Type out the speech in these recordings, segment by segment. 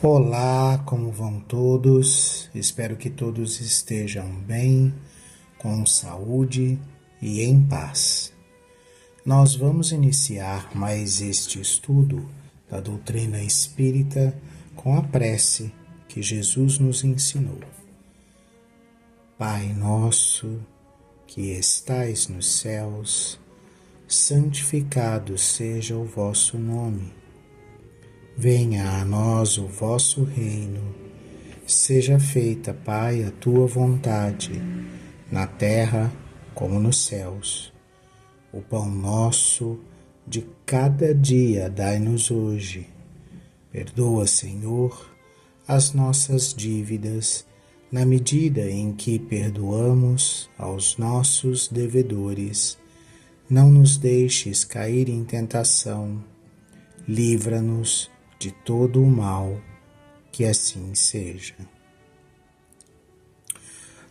Olá, como vão todos? Espero que todos estejam bem, com saúde e em paz. Nós vamos iniciar mais este estudo da doutrina espírita com a prece que Jesus nos ensinou. Pai nosso, que estais nos céus, santificado seja o vosso nome. Venha a nós o vosso reino, seja feita, Pai, a tua vontade, na terra como nos céus. O pão nosso de cada dia dai-nos hoje. Perdoa, Senhor, as nossas dívidas, na medida em que perdoamos aos nossos devedores. Não nos deixes cair em tentação, livra-nos de todo o mal, que assim seja.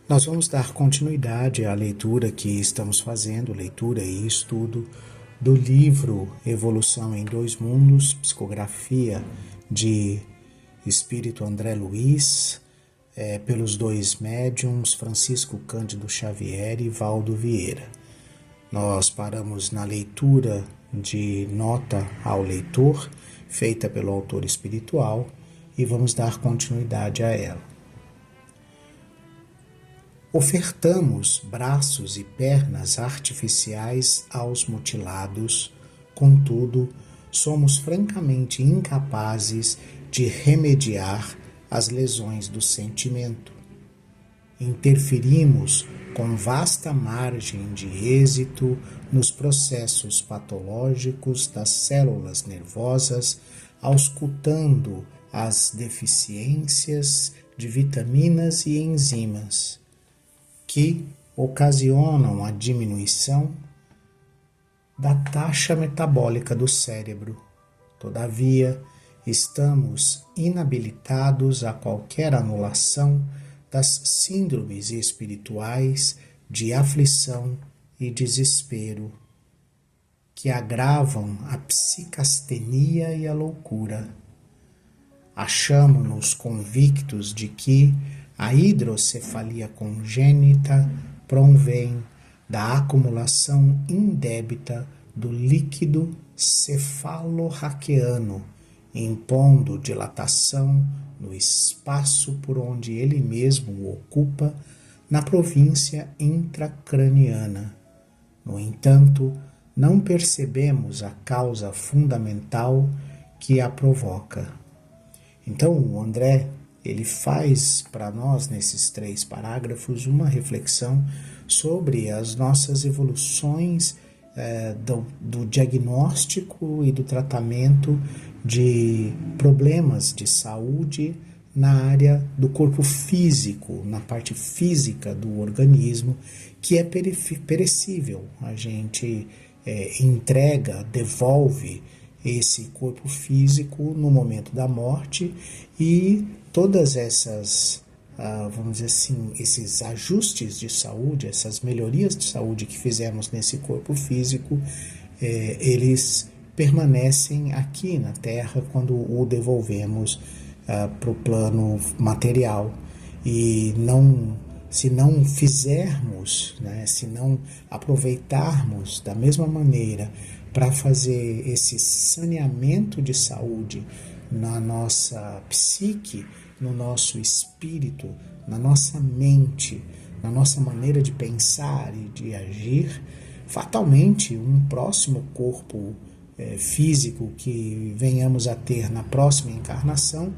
Nós vamos dar continuidade à leitura que estamos fazendo, leitura e estudo do livro Evolução em Dois Mundos, psicografia de Espírito André Luiz, pelos dois médiuns Francisco Cândido Xavier e Valdo Vieira. Nós paramos na leitura de nota ao leitor, feita pelo autor espiritual, e vamos dar continuidade a ela. Ofertamos braços e pernas artificiais aos mutilados, contudo, somos francamente incapazes de remediar as lesões do sentimento. Interferimos com vasta margem de êxito nos processos patológicos das células nervosas, auscultando as deficiências de vitaminas e enzimas, que ocasionam a diminuição da taxa metabólica do cérebro. Todavia, estamos inabilitados a qualquer anulação das síndromes espirituais de aflição e desespero, que agravam a psicastenia e a loucura. Achamo-nos convictos de que a hidrocefalia congênita provém da acumulação indébita do líquido cefalorraquiano, impondo dilatação no espaço por onde ele mesmo o ocupa, na província intracraniana. No entanto, não percebemos a causa fundamental que a provoca. Então, o André, ele faz para nós, nesses 3 parágrafos, uma reflexão sobre as nossas evoluções do diagnóstico e do tratamento de problemas de saúde na área do corpo físico, na parte física do organismo, que é perecível. A gente entrega, devolve esse corpo físico no momento da morte, e todas essas, vamos dizer assim, esses ajustes de saúde, essas melhorias de saúde que fizemos nesse corpo físico, eles permanecem aqui na Terra quando o devolvemos para o plano material. E se não fizermos, se não aproveitarmos da mesma maneira para fazer esse saneamento de saúde na nossa psique, no nosso espírito, na nossa mente, na nossa maneira de pensar e de agir, fatalmente um próximo corpo físico que venhamos a ter na próxima encarnação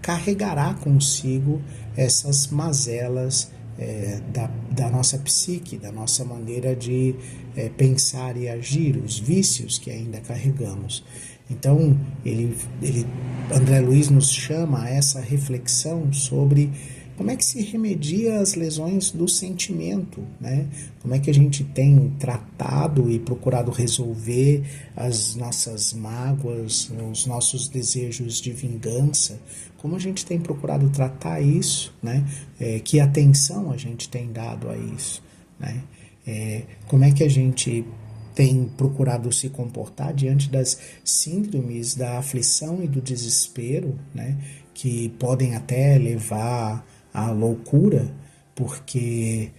carregará consigo essas mazelas da nossa psique, da nossa maneira de pensar e agir, os vícios que ainda carregamos. Então, André Luiz nos chama a essa reflexão sobre como é que se remedia as lesões do sentimento, né? Como é que a gente tem tratado e procurado resolver as nossas mágoas, os nossos desejos de vingança, como a gente tem procurado tratar isso, né? Que atenção a gente tem dado a isso, né? Como é que a gente tem procurado se comportar diante das síndromes da aflição e do desespero, né, que podem até levar à loucura, porque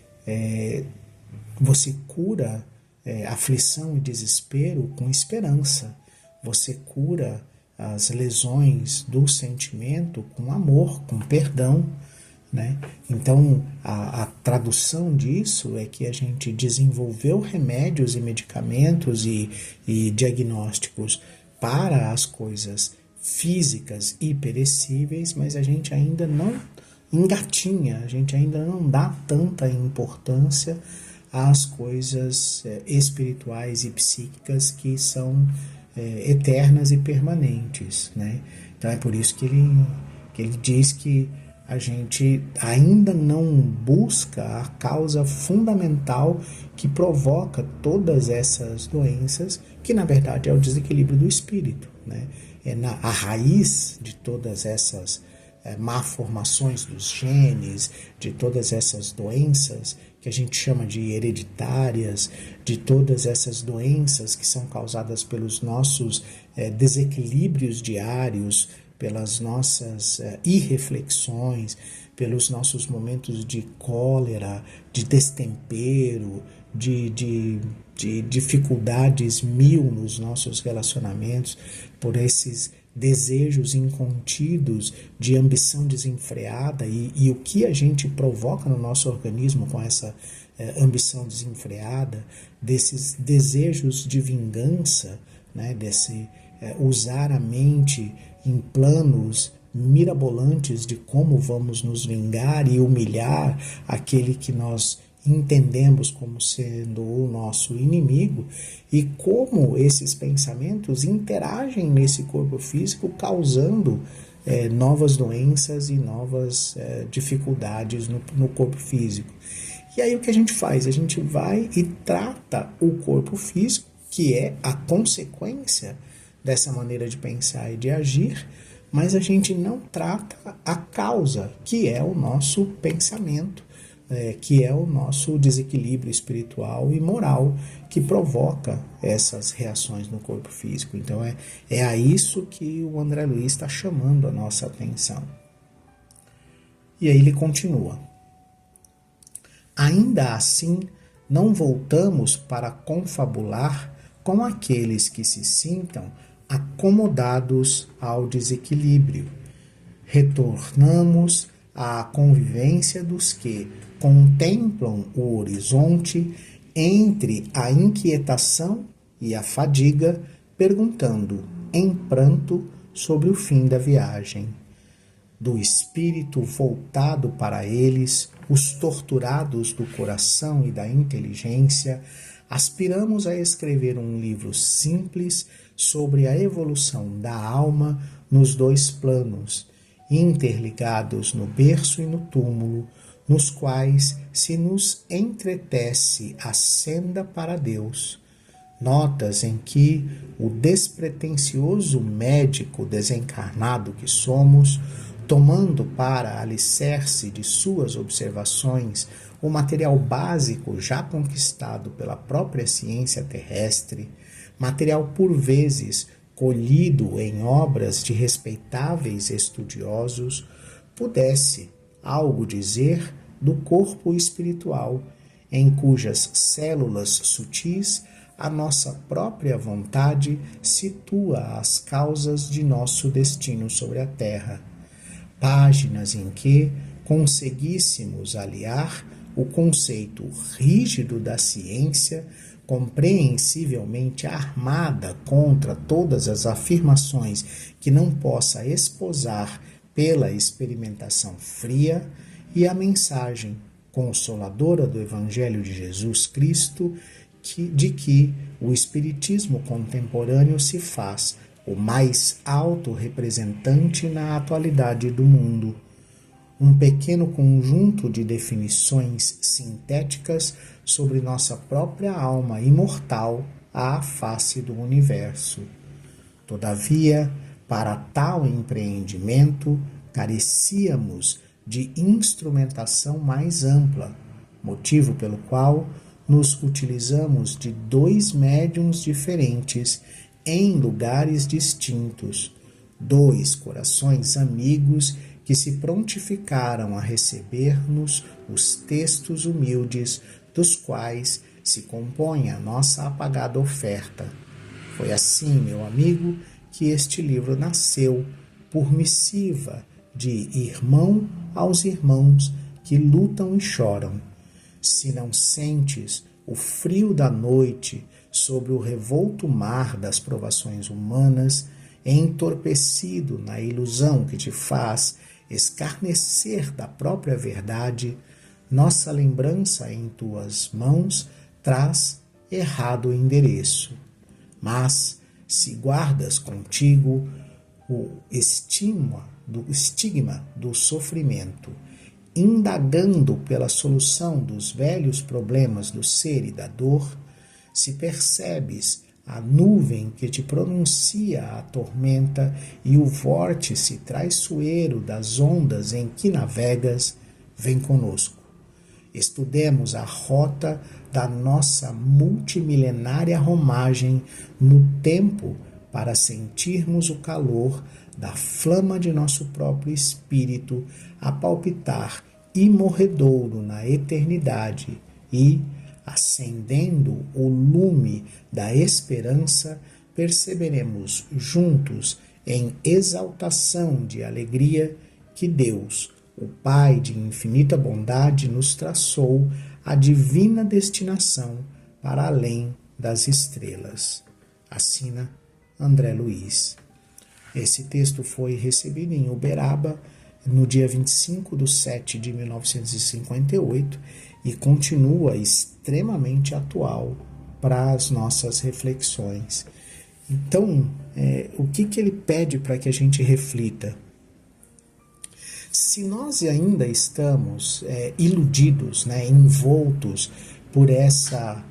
você cura aflição e desespero com esperança. Você cura as lesões do sentimento com amor, com perdão, né? Então, a tradução disso é que a gente desenvolveu remédios e medicamentos e diagnósticos para as coisas físicas e perecíveis, mas a gente ainda não engatinha, a gente ainda não dá tanta importância às coisas espirituais e psíquicas que são eternas e permanentes, né? Então é por isso que ele diz que a gente ainda não busca a causa fundamental que provoca todas essas doenças, que na verdade é o desequilíbrio do espírito, né? A raiz de todas essas malformações dos genes, de todas essas doenças que a gente chama de hereditárias, de todas essas doenças que são causadas pelos nossos desequilíbrios diários, pelas nossas irreflexões, pelos nossos momentos de cólera, de destempero, de dificuldades mil nos nossos relacionamentos, por esses desejos incontidos, de ambição desenfreada e o que a gente provoca no nosso organismo com essa ambição desenfreada, desses desejos de vingança, né, desse usar a mente em planos mirabolantes de como vamos nos vingar e humilhar aquele que nós entendemos como sendo o nosso inimigo, e como esses pensamentos interagem nesse corpo físico, causando novas doenças e novas dificuldades no corpo físico. E aí o que a gente faz? A gente vai e trata o corpo físico, que é a consequência dessa maneira de pensar e de agir, mas a gente não trata a causa, que é o nosso pensamento, que é o nosso desequilíbrio espiritual e moral que provoca essas reações no corpo físico. Então é a isso que o André Luiz está chamando a nossa atenção. E aí ele continua. Ainda assim, não voltamos para confabular com aqueles que se sintam acomodados ao desequilíbrio. Retornamos à convivência dos que contemplam o horizonte entre a inquietação e a fadiga, perguntando em pranto sobre o fim da viagem. Do espírito voltado para eles, os torturados do coração e da inteligência, aspiramos a escrever um livro simples sobre a evolução da alma nos dois planos, interligados no berço e no túmulo, nos quais se nos entretece a senda para Deus. Notas em que o despretensioso médico desencarnado que somos, tomando para alicerce de suas observações o material básico já conquistado pela própria ciência terrestre, material por vezes colhido em obras de respeitáveis estudiosos, pudesse algo dizer do corpo espiritual, em cujas células sutis a nossa própria vontade situa as causas de nosso destino sobre a terra. Páginas em que conseguíssemos aliar o conceito rígido da ciência, compreensivelmente armada contra todas as afirmações que não possa esposar pela experimentação fria, e a mensagem consoladora do Evangelho de Jesus Cristo, de que o Espiritismo contemporâneo se faz o mais alto representante na atualidade do mundo. Um pequeno conjunto de definições sintéticas sobre nossa própria alma imortal à face do universo. Todavia, para tal empreendimento, carecíamos de instrumentação mais ampla, motivo pelo qual nos utilizamos de dois médiuns diferentes em lugares distintos, dois corações amigos que se prontificaram a receber-nos os textos humildes dos quais se compõe a nossa apagada oferta. Foi assim, meu amigo, que este livro nasceu, por missiva de irmão aos irmãos que lutam e choram. Se não sentes o frio da noite sobre o revolto mar das provações humanas, entorpecido na ilusão que te faz escarnecer da própria verdade, nossa lembrança em tuas mãos traz errado endereço. Mas, se guardas contigo o estigma do sofrimento, indagando pela solução dos velhos problemas do ser e da dor, se percebes a nuvem que te pronuncia a tormenta e o vórtice traiçoeiro das ondas em que navegas, vem conosco. Estudemos a rota da nossa multimilenária romagem no tempo para sentirmos o calor da flama de nosso próprio espírito a palpitar imorredouro na eternidade e, acendendo o lume da esperança, perceberemos juntos, em exaltação de alegria, que Deus, o Pai de infinita bondade, nos traçou a divina destinação para além das estrelas. Assina André Luiz. Esse texto foi recebido em Uberaba no dia 25/7/1958 e continua extremamente atual para as nossas reflexões. Então, o que ele pede para que a gente reflita? Se nós ainda estamos iludidos, envoltos por essa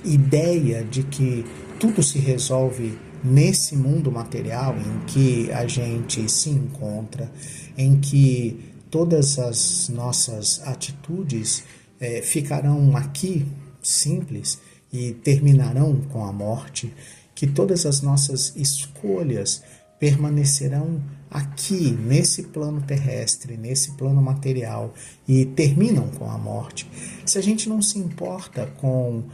ideia de que tudo se resolve nesse mundo material em que a gente se encontra, em que todas as nossas atitudes ficarão aqui simples e terminarão com a morte, que todas as nossas escolhas permanecerão aqui, nesse plano terrestre, nesse plano material, e terminam com a morte. Se a gente não se importa com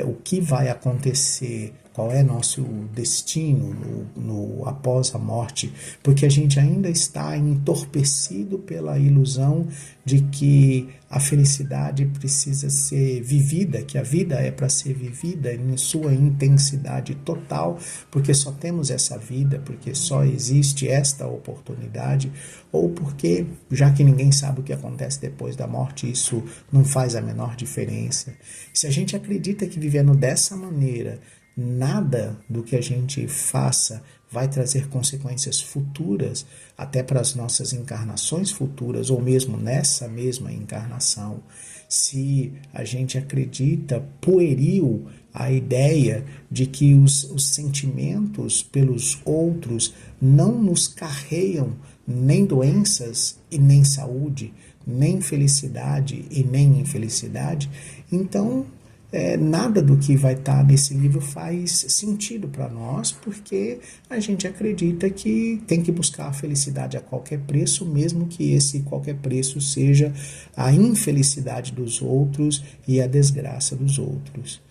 o que vai acontecer, qual é nosso destino no após a morte, porque a gente ainda está entorpecido pela ilusão de que a felicidade precisa ser vivida, que a vida é para ser vivida em sua intensidade total, porque só temos essa vida, porque só existe esta oportunidade, ou porque, já que ninguém sabe o que acontece depois da morte, isso não faz a menor diferença. Se a gente acredita que vivendo dessa maneira, nada do que a gente faça vai trazer consequências futuras, até para as nossas encarnações futuras, ou mesmo nessa mesma encarnação. Se a gente acredita pueril a ideia de que os sentimentos pelos outros não nos carregam nem doenças e nem saúde, nem felicidade e nem infelicidade, então nada do que vai estar nesse livro faz sentido para nós, porque a gente acredita que tem que buscar a felicidade a qualquer preço, mesmo que esse qualquer preço seja a infelicidade dos outros e a desgraça dos outros.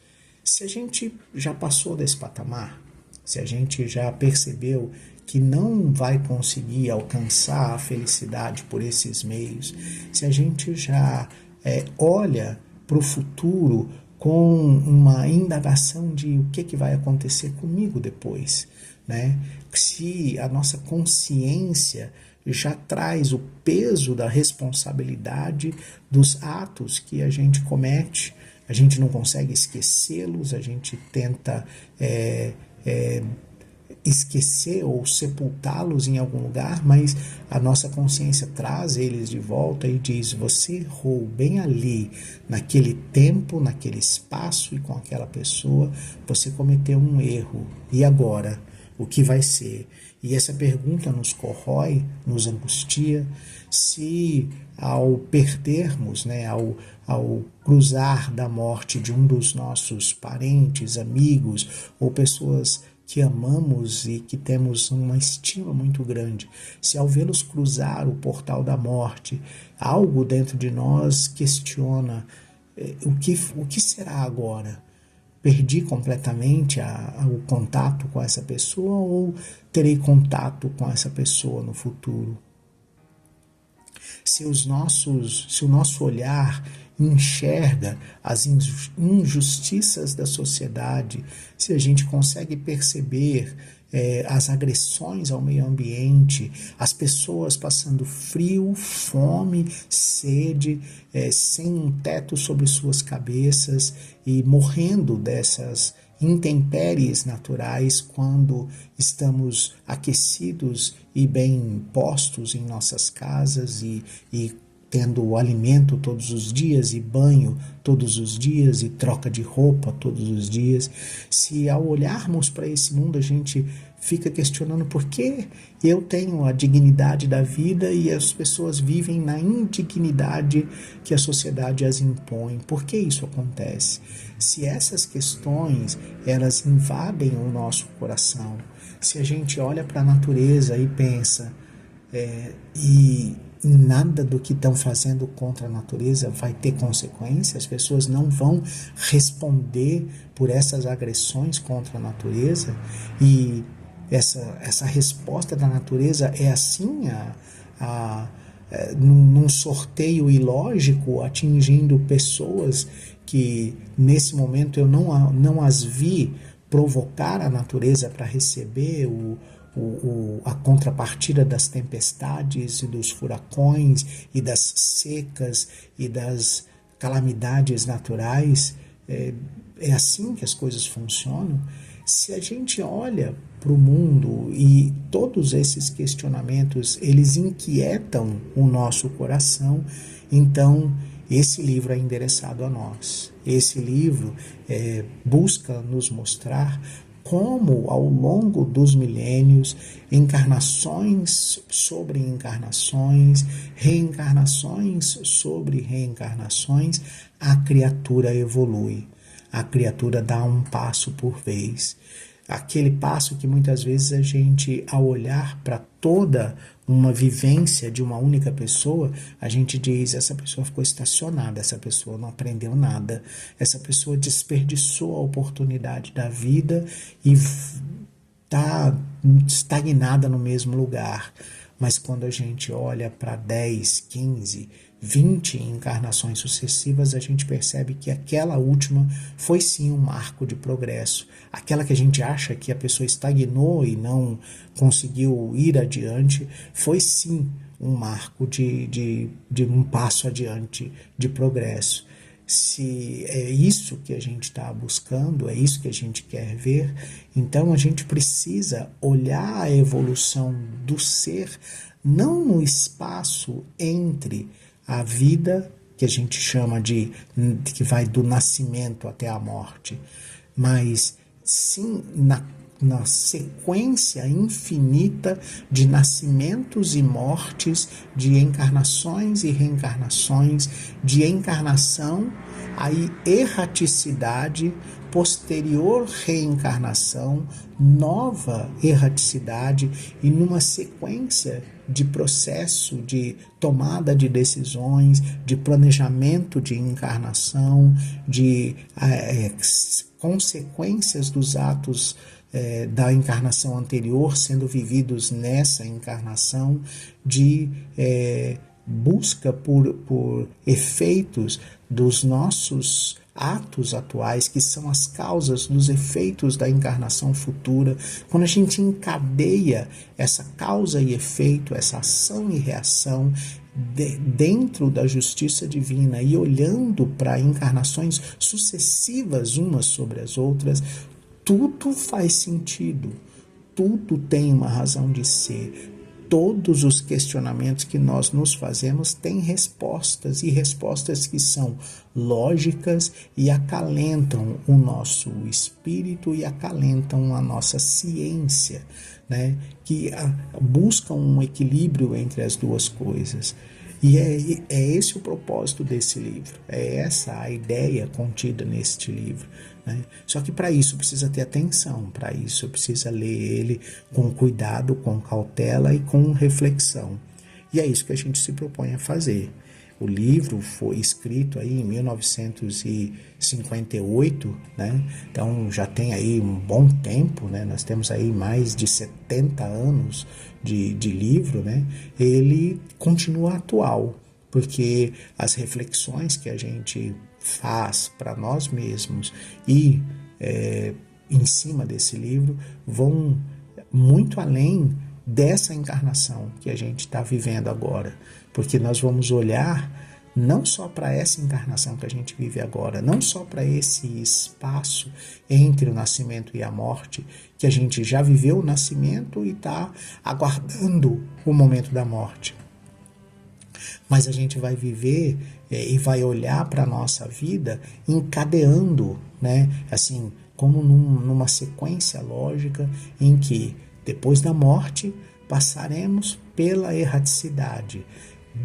Se a gente já passou desse patamar, se a gente já percebeu que não vai conseguir alcançar a felicidade por esses meios, se a gente já olha para o futuro com uma indagação de o que vai acontecer comigo depois, Se a nossa consciência já traz o peso da responsabilidade dos atos que a gente comete, a gente não consegue esquecê-los, a gente tenta esquecer ou sepultá-los em algum lugar, mas a nossa consciência traz eles de volta e diz: você errou bem ali, naquele tempo, naquele espaço e com aquela pessoa, você cometeu um erro. E agora? O que vai ser? E essa pergunta nos corrói, nos angustia, se ao perdermos, né, ao cruzar da morte de um dos nossos parentes, amigos ou pessoas que amamos e que temos uma estima muito grande, se ao vê-los cruzar o portal da morte, algo dentro de nós questiona o que será agora? Perdi completamente o contato com essa pessoa ou terei contato com essa pessoa no futuro? Se o nosso olhar enxerga as injustiças da sociedade, se a gente consegue perceber as agressões ao meio ambiente, as pessoas passando frio, fome, sede, sem um teto sobre suas cabeças e morrendo dessas intempéries naturais quando estamos aquecidos e bem postos em nossas casas e tendo alimento todos os dias e banho todos os dias e troca de roupa todos os dias. Se ao olharmos para esse mundo a gente fica questionando por que eu tenho a dignidade da vida e as pessoas vivem na indignidade que a sociedade as impõe, por que isso acontece? Se essas questões elas invadem o nosso coração, se a gente olha para a natureza e pensa e nada do que estão fazendo contra a natureza vai ter consequência, as pessoas não vão responder por essas agressões contra a natureza, e essa resposta da natureza é assim, num sorteio ilógico, atingindo pessoas que nesse momento eu não as vi provocar a natureza para receber a contrapartida das tempestades e dos furacões e das secas e das calamidades naturais. É assim que as coisas funcionam. Se a gente olha para o mundo e todos esses questionamentos, eles inquietam o nosso coração, então esse livro é endereçado a nós. Esse livro busca nos mostrar como, ao longo dos milênios, encarnações sobre encarnações, reencarnações sobre reencarnações, a criatura evolui. A criatura dá um passo por vez. Aquele passo que muitas vezes a gente, ao olhar para toda uma vivência de uma única pessoa, a gente diz, essa pessoa ficou estacionada, essa pessoa não aprendeu nada, essa pessoa desperdiçou a oportunidade da vida e está estagnada no mesmo lugar. Mas quando a gente olha para 10, 15, 20 encarnações sucessivas, a gente percebe que aquela última foi sim um marco de progresso. Aquela que a gente acha que a pessoa estagnou e não conseguiu ir adiante, foi sim um marco de um passo adiante de progresso. Se é isso que a gente está buscando, é isso que a gente quer ver, então a gente precisa olhar a evolução do ser, não no espaço entre a vida, que a gente chama que vai do nascimento até a morte, mas sim na sequência infinita de nascimentos e mortes, de encarnações e reencarnações, de encarnação, aí erraticidade, posterior reencarnação, nova erraticidade, e numa sequência de processo de tomada de decisões, de planejamento de encarnação, de consequências dos atos da encarnação anterior sendo vividos nessa encarnação, de busca por efeitos dos nossos atos atuais, que são as causas dos efeitos da encarnação futura. Quando a gente encadeia essa causa e efeito, essa ação e reação dentro da justiça divina e olhando para encarnações sucessivas umas sobre as outras, tudo faz sentido, tudo tem uma razão de ser. Todos os questionamentos que nós nos fazemos têm respostas, e respostas que são lógicas e acalentam o nosso espírito e acalentam a nossa ciência. né, que buscam um equilíbrio entre as duas coisas. E é esse o propósito desse livro, é essa a ideia contida neste livro, né? Só que para isso precisa ter atenção, para isso precisa ler ele com cuidado, com cautela e com reflexão. E é isso que a gente se propõe a fazer. O livro foi escrito aí em 1958, né? Então já tem aí um bom tempo, né? Nós temos aí mais de 70 anos de livro, né? Ele continua atual, porque as reflexões que a gente faz para nós mesmos e em cima desse livro vão muito além dessa encarnação que a gente está vivendo agora, porque nós vamos olhar não só para essa encarnação que a gente vive agora, não só para esse espaço entre o nascimento e a morte, que a gente já viveu o nascimento e está aguardando o momento da morte, mas a gente vai viver e vai olhar para a nossa vida encadeando, né? Assim, como numa sequência lógica em que depois da morte, passaremos pela erraticidade.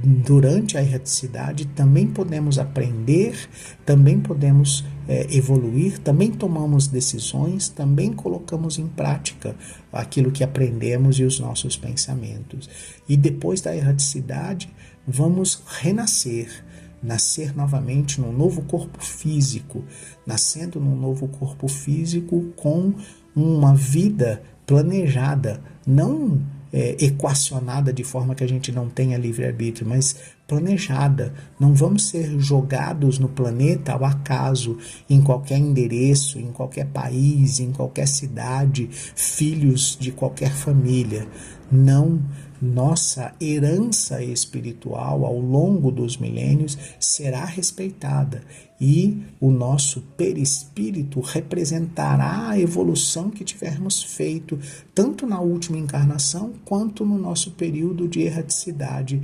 Durante a erraticidade, também podemos aprender, também podemos evoluir, também tomamos decisões, também colocamos em prática aquilo que aprendemos e os nossos pensamentos. E depois da erraticidade, vamos renascer, nascer novamente num novo corpo físico, nascendo num novo corpo físico com uma vida planejada, não equacionada de forma que a gente não tenha livre-arbítrio, mas planejada. Não vamos ser jogados no planeta ao acaso, em qualquer endereço, em qualquer país, em qualquer cidade, filhos de qualquer família. Não, nossa herança espiritual ao longo dos milênios será respeitada e o nosso perispírito representará a evolução que tivermos feito tanto na última encarnação quanto no nosso período de erraticidade,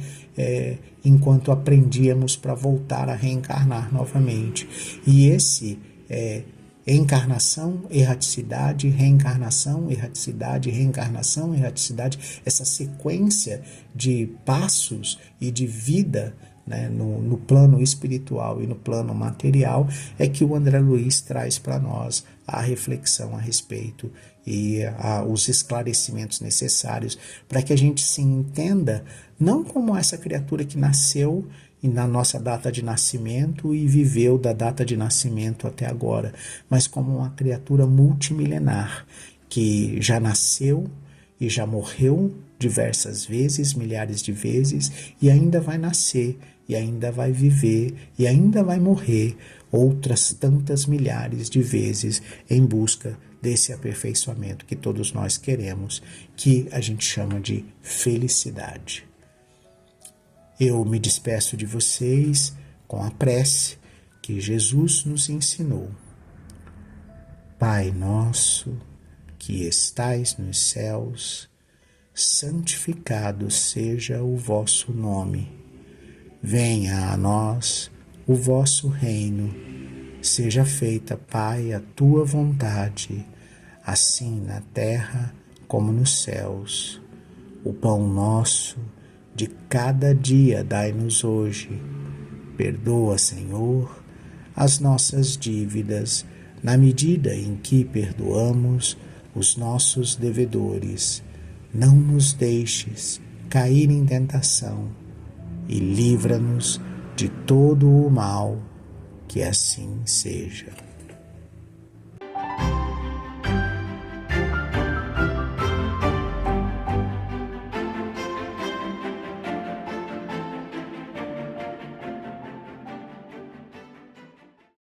enquanto aprendíamos para voltar a reencarnar novamente. E esse encarnação, erraticidade, reencarnação, erraticidade, reencarnação, erraticidade, essa sequência de passos e de vida, né, no plano espiritual e no plano material, é que o André Luiz traz para nós a reflexão a respeito e os esclarecimentos necessários para que a gente se entenda não como essa criatura que nasceu e na nossa data de nascimento e viveu da data de nascimento até agora, mas como uma criatura multimilenar que já nasceu e já morreu diversas vezes, milhares de vezes, e ainda vai nascer, e ainda vai viver, e ainda vai morrer outras tantas milhares de vezes em busca desse aperfeiçoamento que todos nós queremos, que a gente chama de felicidade. Eu me despeço de vocês com a prece que Jesus nos ensinou. Pai nosso, que estais nos céus, santificado seja o vosso nome. Venha a nós o vosso reino. Seja feita, Pai, a tua vontade, assim na terra como nos céus. O pão nosso de cada dia dai-nos hoje. Perdoa, Senhor, as nossas dívidas, na medida em que perdoamos os nossos devedores. Não nos deixes cair em tentação e livra-nos de todo o mal, que assim seja.